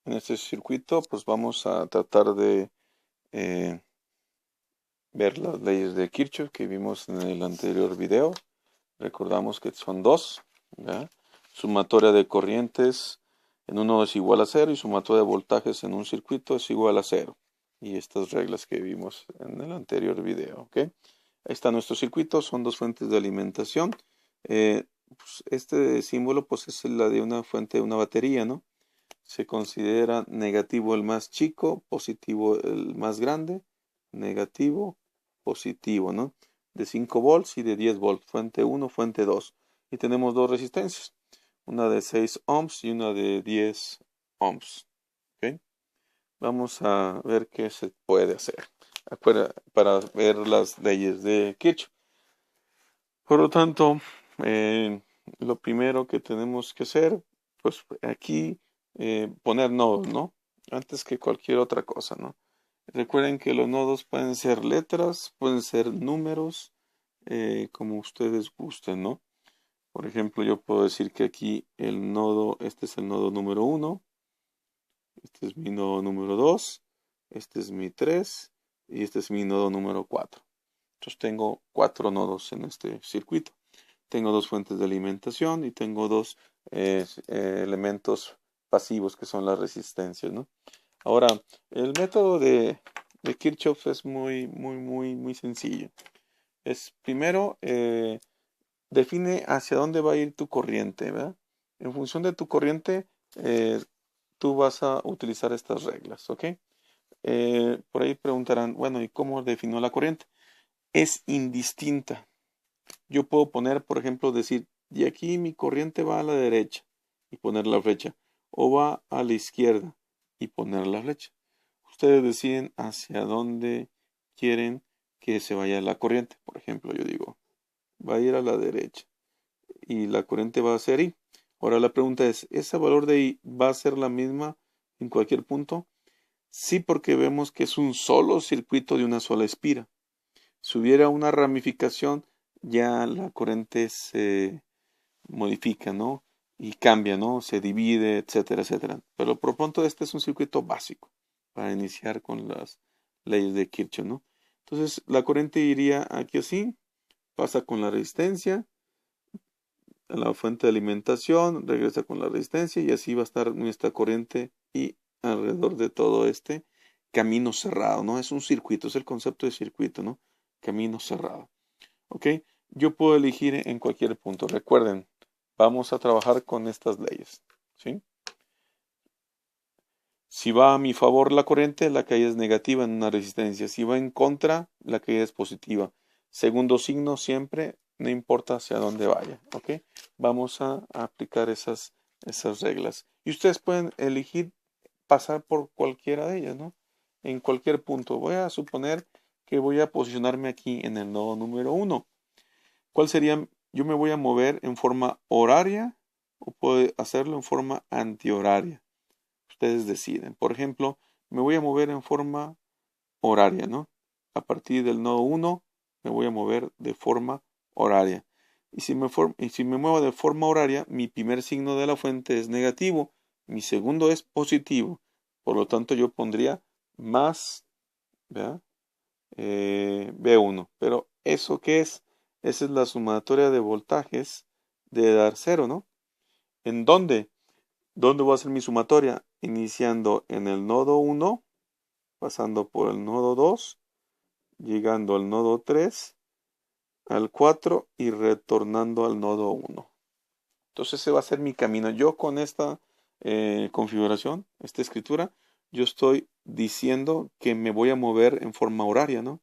En este circuito pues vamos a tratar de eh, ver las leyes de Kirchhoff que vimos en el anterior video. Recordamos que son dos, ¿ya? Sumatoria de corrientes en uno es igual a cero y sumatoria de voltajes en un circuito es igual a cero. Y estas reglas que vimos en el anterior video, ¿ok? Ahí está nuestro circuito, son dos fuentes de alimentación. Pues este símbolo pues es la de una fuente de una batería, ¿no? Se considera negativo el más chico, positivo el más grande, negativo, positivo, ¿no? De 5 volts y de 10 volts, fuente 1, fuente 2. Y tenemos dos resistencias, una de 6 ohms y una de 10 ohms. ¿Ok? Vamos a ver qué se puede hacer para ver las leyes de Kirchhoff. Por lo tanto, lo primero que tenemos que hacer, pues aquí poner nodos, ¿no? Antes que cualquier otra cosa, ¿no? Recuerden que los nodos pueden ser letras, pueden ser números, como ustedes gusten, ¿no? Por ejemplo, yo puedo decir que aquí el nodo, este es el nodo número 1, este es mi nodo número 2, este es mi 3 y este es mi nodo número 4. Entonces tengo 4 nodos en este circuito. Tengo dos fuentes de alimentación y tengo dos elementos pasivos que son las resistencias, ¿no? Ahora, el método de Kirchhoff es muy sencillo. Es primero, define hacia dónde va a ir tu corriente, ¿verdad? En función de tu corriente, tú vas a utilizar estas reglas, ¿ok? Por ahí preguntarán, bueno, ¿y cómo definió la corriente? Es indistinta. Yo puedo poner, por ejemplo, decir, de aquí mi corriente va a la derecha y poner la flecha, o va a la izquierda y poner la flecha. Ustedes deciden hacia dónde quieren que se vaya la corriente. Por ejemplo, yo digo, va a ir a la derecha y la corriente va a ser I. Ahora la pregunta es, ¿ese valor de I va a ser la misma en cualquier punto? Sí, porque vemos que es un solo circuito de una sola espira. Si hubiera una ramificación, ya la corriente se modifica, ¿no? Y cambia, ¿no? Se divide, etcétera, etcétera. Pero por pronto este es un circuito básico para iniciar con las leyes de Kirchhoff, ¿no? Entonces la corriente iría aquí así, pasa con la resistencia, a la fuente de alimentación, regresa con la resistencia y así va a estar nuestra corriente y alrededor de todo este camino cerrado, ¿no? Es un circuito, es el concepto de circuito, ¿no? Camino cerrado. ¿Ok? Yo puedo elegir en cualquier punto. Recuerden, vamos a trabajar con estas leyes. ¿Sí? Si va a mi favor la corriente, la caída es negativa en una resistencia. Si va en contra, la caída es positiva. Segundo signo siempre, no importa hacia dónde vaya. ¿Ok? Vamos a aplicar esas reglas. Y ustedes pueden elegir pasar por cualquiera de ellas, ¿no? En cualquier punto. Voy a suponer que voy a posicionarme aquí en el nodo número 1. ¿Cuál sería? Yo me voy a mover en forma horaria o puedo hacerlo en forma antihoraria. Ustedes deciden. Por ejemplo, me voy a mover en forma horaria, ¿no? A partir del nodo 1 me voy a mover de forma horaria. Y si me muevo de forma horaria, mi primer signo de la fuente es negativo, mi segundo es positivo. Por lo tanto, yo pondría más, ¿verdad? B1. Pero ¿eso qué es? Esa es la sumatoria de voltajes de dar cero, ¿no? ¿En dónde? ¿Dónde voy a hacer mi sumatoria? Iniciando en el nodo 1, pasando por el nodo 2, llegando al nodo 3, al 4 y retornando al nodo 1. Entonces ese va a ser mi camino. Yo con esta configuración, esta escritura, yo estoy diciendo que me voy a mover en forma horaria, ¿no?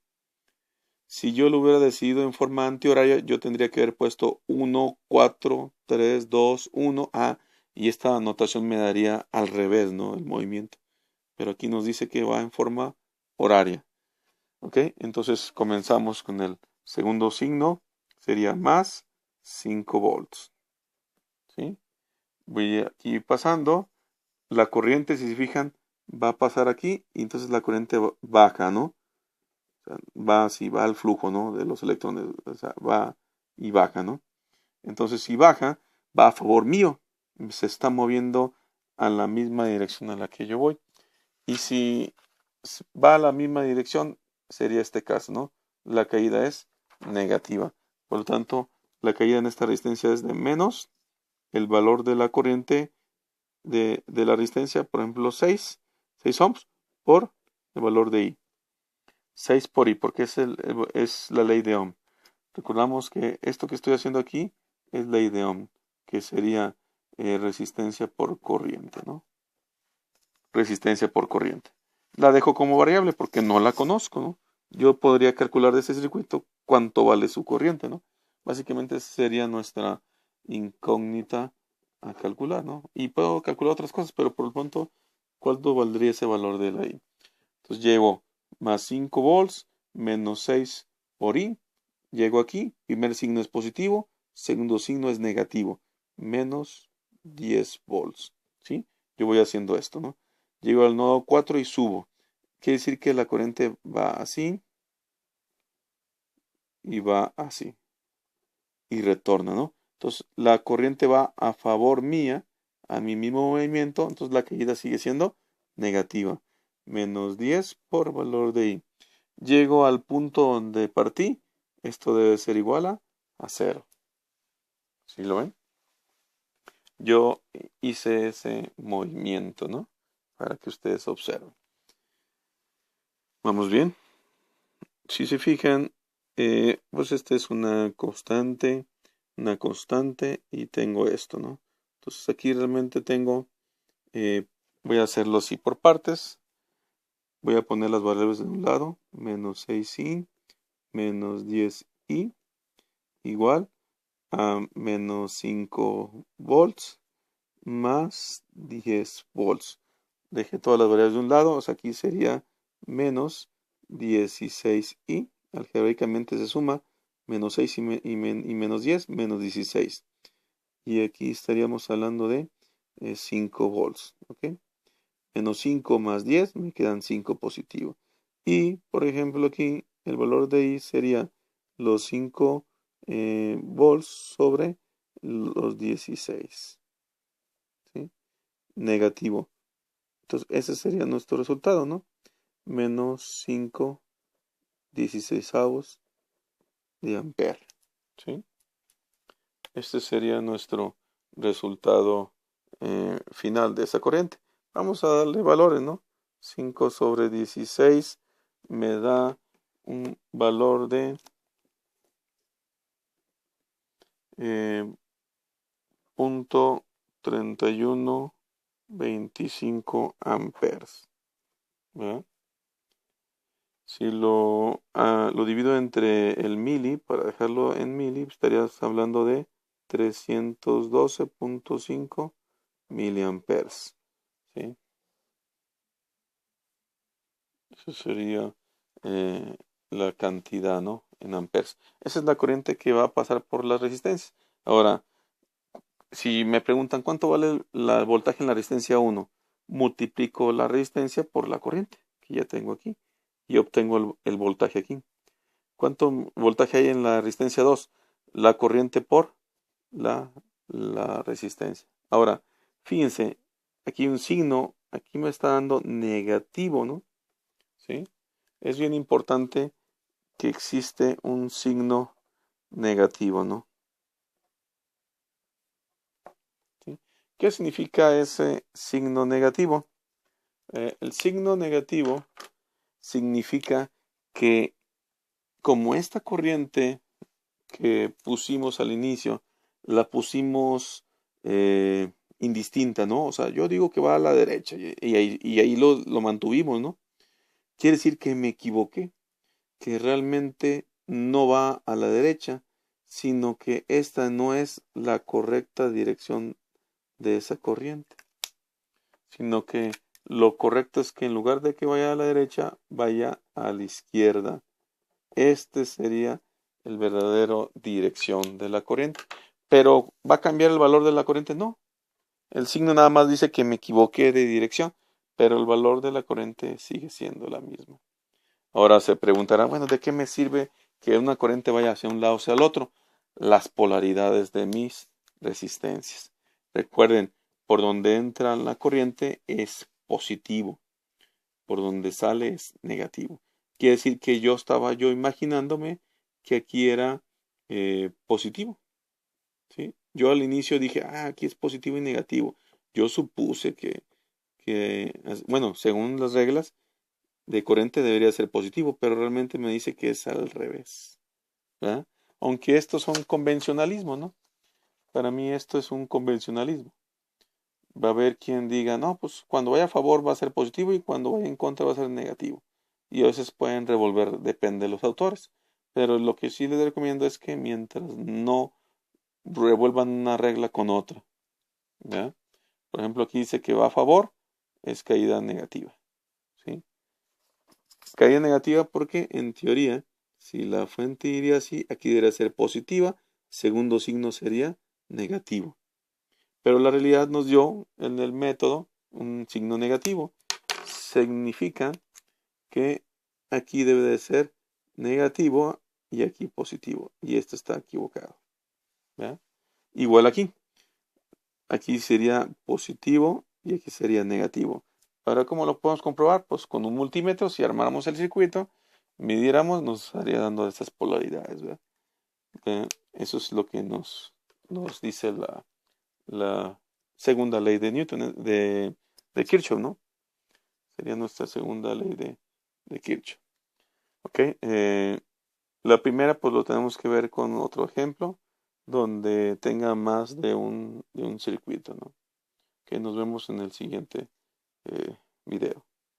Si yo lo hubiera decidido en forma antihoraria, yo tendría que haber puesto 1, 4, 3, 2, 1, A, y esta anotación me daría al revés, ¿no? El movimiento. Pero aquí nos dice que va en forma horaria. ¿Ok? Entonces comenzamos con el segundo signo, sería más 5 volts. ¿Sí? Voy aquí pasando, la corriente, si se fijan, va a pasar aquí, y entonces la corriente baja, ¿no? Va así, va al flujo, ¿no? De los electrones, o sea, va y baja, ¿no? Entonces, si baja, va a favor mío, se está moviendo a la misma dirección a la que yo voy. Y si va a la misma dirección, sería este caso, ¿no? La caída es negativa. Por lo tanto, la caída en esta resistencia es de menos el valor de la corriente de la resistencia, por ejemplo, 6 ohms por el valor de I. 6 por I, porque es la ley de Ohm. Recordamos que esto que estoy haciendo aquí es ley de Ohm, que sería resistencia por corriente, ¿no? Resistencia por corriente. La dejo como variable porque no la conozco, ¿no? Yo podría calcular de ese circuito cuánto vale su corriente, ¿no? Básicamente sería nuestra incógnita a calcular, ¿no? Y puedo calcular otras cosas, pero por lo pronto, ¿cuánto valdría ese valor de la I? Entonces llevo más 5 volts menos 6 por I. Llego aquí, primer signo es positivo, segundo signo es negativo, menos 10 volts, ¿sí? Yo voy haciendo esto, ¿no? Llego al nodo 4 y subo. Quiere decir que la corriente va así y va así y retorna, ¿no? Entonces la corriente va a favor mía, a mi mismo movimiento, entonces la caída sigue siendo negativa. Menos 10 por valor de I. Llego al punto donde partí, esto debe ser igual a 0. ¿Sí lo ven? Yo hice ese movimiento, ¿no? Para que ustedes observen. ¿Vamos bien? Si se fijan, pues esta es una constante y tengo esto, ¿no? Entonces aquí realmente tengo, voy a hacerlo así por partes. Voy a poner las variables de un lado, menos 6i, menos 10i, igual a menos 5 volts, más 10 volts. Dejé todas las variables de un lado, o sea, aquí sería menos 16i, algebraicamente se suma menos 6 y menos 10, menos 16. Y aquí estaríamos hablando de 5 volts, ¿ok? Menos 5 más 10, me quedan 5 positivo. Y, por ejemplo, aquí el valor de I sería los 5 volts sobre los 16. ¿Sí? Negativo. Entonces, ese sería nuestro resultado, ¿no? Menos 5 16avos de ampere. ¿Sí? Este sería nuestro resultado final de esa corriente. Vamos a darle valores, ¿no? 5 sobre 16 me da un valor de 0.3125 amperes. ¿Verdad? Si lo divido entre el mili, para dejarlo en mili, estarías hablando de 312.5 miliamperes. ¿Sí? Eso sería la cantidad, ¿no? En amperes. Esa es la corriente que va a pasar por las resistencias. Ahora, si me preguntan cuánto vale el voltaje en la resistencia 1, multiplico la resistencia por la corriente que ya tengo aquí y obtengo el voltaje aquí. ¿Cuánto voltaje hay en la resistencia 2? La corriente por la resistencia. Ahora, fíjense, aquí un signo, aquí me está dando negativo, ¿no? ¿Sí? Es bien importante que existe un signo negativo, ¿no? ¿Sí? ¿Qué significa ese signo negativo? El signo negativo significa que como esta corriente que pusimos al inicio, la pusimos indistinta, ¿no? O sea, yo digo que va a la derecha y ahí lo mantuvimos, ¿no? Quiere decir que me equivoqué, que realmente no va a la derecha, sino que esta no es la correcta dirección de esa corriente, sino que lo correcto es que en lugar de que vaya a la derecha, vaya a la izquierda. Este sería el verdadero dirección de la corriente. Pero ¿va a cambiar el valor de la corriente? No. El signo nada más dice que me equivoqué de dirección, pero el valor de la corriente sigue siendo la misma. Ahora se preguntará, bueno, ¿de qué me sirve que una corriente vaya hacia un lado o hacia el otro? Las polaridades de mis resistencias. Recuerden, por donde entra la corriente es positivo, por donde sale es negativo. Quiere decir que estaba yo imaginándome que aquí era positivo, ¿sí? Yo al inicio dije, aquí es positivo y negativo. Yo supuse bueno, según las reglas de corriente debería ser positivo, pero realmente me dice que es al revés, ¿verdad? Aunque estos son convencionalismo, ¿no? Para mí esto es un convencionalismo. Va a haber quien diga, no, pues cuando vaya a favor va a ser positivo y cuando vaya en contra va a ser negativo. Y a veces pueden revolver, depende de los autores. Pero lo que sí les recomiendo es que mientras no revuelvan una regla con otra, ¿ya? Por ejemplo, aquí dice que va a favor, es caída negativa, ¿sí? Caída negativa porque en teoría, si la fuente iría así, aquí debería ser positiva, segundo signo sería negativo. Pero la realidad nos dio en el método un signo negativo. Significa que aquí debe de ser negativo y aquí positivo. Y esto está equivocado, ¿verdad? Igual aquí. Aquí sería positivo y aquí sería negativo. Ahora, ¿cómo lo podemos comprobar? Pues con un multímetro, si armáramos el circuito, midiéramos, nos estaría dando estas polaridades, ¿verdad? Eso es lo que nos dice la segunda ley de Newton, de Kirchhoff, ¿no? Sería nuestra segunda ley de Kirchhoff. ¿Ok? La primera, pues lo tenemos que ver con otro ejemplo, donde tenga más de un circuito, ¿no? Que nos vemos en el siguiente video.